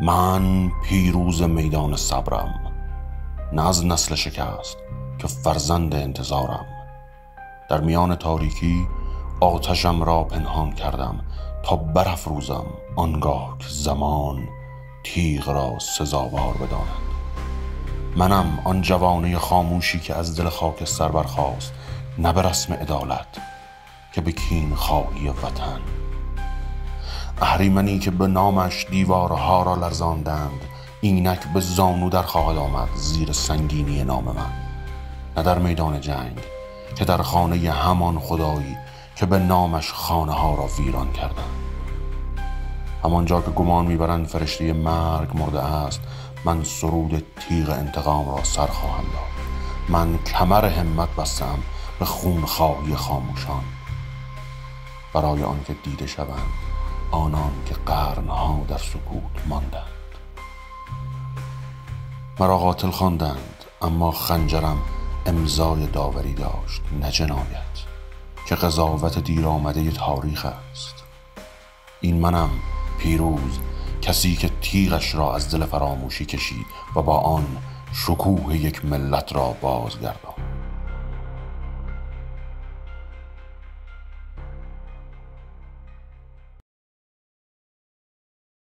من پیروز میدان صبرم، نه از نسل شکست که فرزند انتظارم. در میان تاریکی آتشم را پنهان کردم تا برافروزم آنگاه که زمان تیغ را سزاوار بداند. منم آن جوانه خاموشی که از دل خاکستر برخاست، نه به رسم عدالت که به کین خواهی وطن. اهریمنی که به نامش دیوارها را لرزاندند، اینک به زانو در خواهد آمد زیر سنگینی نام من. نه در میدان جنگ که در خانه همان خدایی که به نامش خانه ها را ویران کردند. همانجا که گمان میبرند فرشته مرگ مرده است، من سرود تیغ انتقام را سر خواهم داد. من کمر همت بستم به خونخواهی خاموشان، برای آنکه دیده شوند آنان که قرنها در سکوت ماندند. مرا قاتل خواندند، اما خنجرم امضای داوری داشت، نه جنایت که قضاوت دیر آمده تاریخ است. این منم پیروز، کسی که تیغش را از دل فراموشی کشید و با آن شکوه یک ملت را بازگرداند.